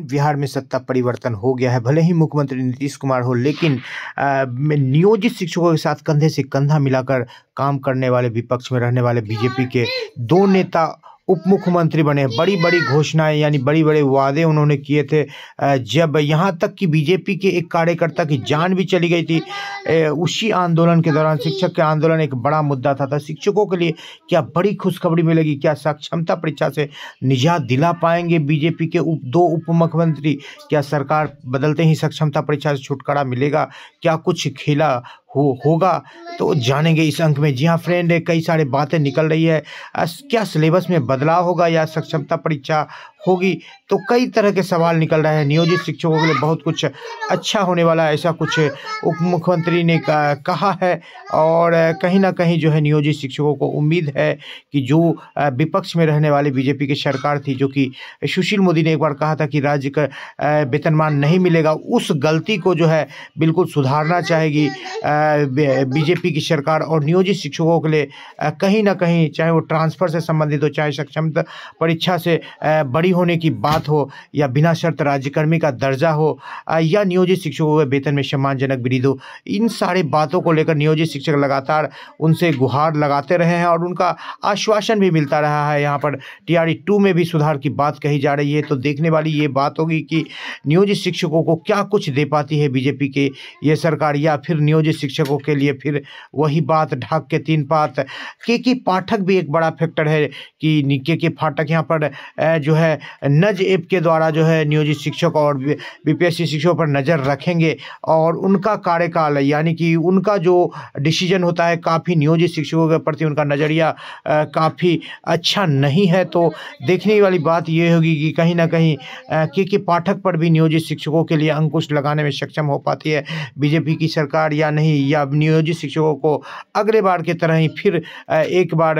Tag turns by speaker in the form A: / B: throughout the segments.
A: बिहार में सत्ता परिवर्तन हो गया है। भले ही मुख्यमंत्री नीतीश कुमार हो, लेकिन नियोजित शिक्षकों के साथ कंधे से कंधा मिलाकर काम करने वाले विपक्ष में रहने वाले बीजेपी के दो नेता उप मुख्यमंत्री बने। बड़ी बड़ी घोषणाएं यानी बड़े बड़े वादे उन्होंने किए थे। जब यहाँ तक कि बीजेपी के एक कार्यकर्ता की जान भी चली गई थी उसी आंदोलन के दौरान। शिक्षक के आंदोलन एक बड़ा मुद्दा था। शिक्षकों के लिए क्या बड़ी खुशखबरी मिलेगी? क्या सक्षमता परीक्षा से निजात दिला पाएंगे बीजेपी के दो उप मुख्यमंत्री? क्या सरकार बदलते ही सक्षमता परीक्षा से छुटकारा मिलेगा? क्या कुछ खेला होगा? तो जानेंगे इस अंक में। जी हाँ फ्रेंड, कई सारी बातें निकल रही है। क्या सिलेबस में बदलाव होगा या सक्षमता परीक्षा होगी? तो कई तरह के सवाल निकल रहे हैं। नियोजित शिक्षकों के लिए बहुत कुछ अच्छा होने वाला है, ऐसा कुछ उप मुख्यमंत्री ने कहा है। और कहीं ना कहीं जो है नियोजित शिक्षकों को उम्मीद है कि जो विपक्ष में रहने वाली बीजेपी की सरकार थी, जो कि सुशील मोदी ने एक बार कहा था कि राज्य का वेतनमान नहीं मिलेगा, उस गलती को जो है बिल्कुल सुधारना चाहेगी बीजेपी की सरकार। और नियोजित शिक्षकों के लिए कहीं ना कहीं, चाहे वो ट्रांसफ़र से संबंधित हो, चाहे सक्षमता परीक्षा से बड़ी होने की बात हो, या बिना शर्त राज्यकर्मी का दर्जा हो, या नियोजित शिक्षकों के वेतन में सम्मानजनक वृद्धि हो, इन सारी बातों को लेकर नियोजित शिक्षक लगातार उनसे गुहार लगाते रहे हैं और उनका आश्वासन भी मिलता रहा है। यहाँ पर TRE 2 में भी सुधार की बात कही जा रही है। तो देखने वाली ये बात होगी कि नियोजित शिक्षकों को क्या कुछ दे पाती है बीजेपी के ये सरकार, या फिर नियोजित शिक्षकों के लिए फिर वही बात ढाक के तीन पात। के पाठक भी एक बड़ा फैक्टर है कि के पाठक यहाँ पर जो है नज ऐप के द्वारा जो है नियोजित शिक्षक और BPSC शिक्षकों पर नज़र रखेंगे और उनका कार्यकाल यानी कि उनका जो डिसीजन होता है काफ़ी नियोजित शिक्षकों के प्रति उनका नज़रिया काफ़ी अच्छा नहीं है। तो देखने वाली बात ये होगी कि कहीं ना कहीं के पाठक पर भी नियोजित शिक्षकों के लिए अंकुश लगाने में सक्षम हो पाती है बीजेपी की सरकार या नहीं, या नियोजित शिक्षकों को अगले बार की तरह ही फिर एक बार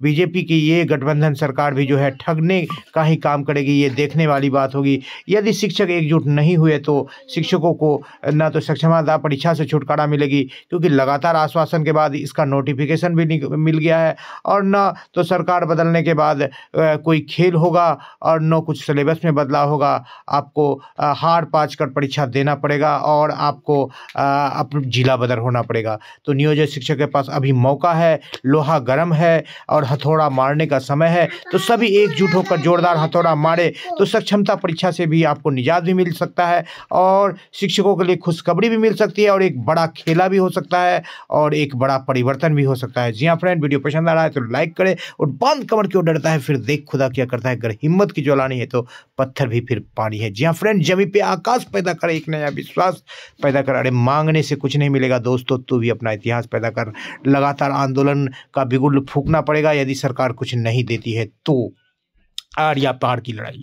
A: बीजेपी की ये गठबंधन सरकार भी जो है ठगने का ही काम करेगी। ये देखने वाली बात होगी। यदि शिक्षक एकजुट नहीं हुए तो शिक्षकों को ना तो सक्षमता परीक्षा से छुटकारा मिलेगी, क्योंकि लगातार आश्वासन के बाद इसका नोटिफिकेशन भी मिल गया है, और न तो सरकार बदलने के बाद कोई खेल होगा और न कुछ सिलेबस में बदलाव होगा। आपको हार पाँच कर परीक्षा देना पड़ेगा और आपको अपना जिला बदर होना पड़ेगा। तो नियोजित शिक्षक के पास अभी मौका है, लोहा गर्म है और हथौड़ा मारने का समय है। तो सभी एकजुट होकर जोरदार हथौड़ा मारे तो सक्षमता परीक्षा से भी आपको निजात भी मिल सकता है और शिक्षकों के लिए खुशखबरी भी मिल सकती है, और एक बड़ा खेला भी हो सकता है और एक बड़ा परिवर्तन भी हो सकता है। जी हाँ फ्रेंड, वीडियो पसंद आ रहा है तो लाइक करें, और बंद कमर क्यों डरता है, फिर देख खुदा क्या करता है। अगर हिम्मत की ज्वाला नहीं है तो पत्थर भी फिर पानी है। जी हाँ फ्रेंड, जमीन पे आकाश पैदा कर, एक नया विश्वास पैदा कर। अरे मांगने से कुछ नहीं मिलेगा दोस्तों, तू भी अपना इतिहास पैदा कर। लगातार आंदोलन का बिगुल फूंकना पड़ेगा यदि सरकार कुछ नहीं देती है तो। आर्या पहाड़ की लड़ाई।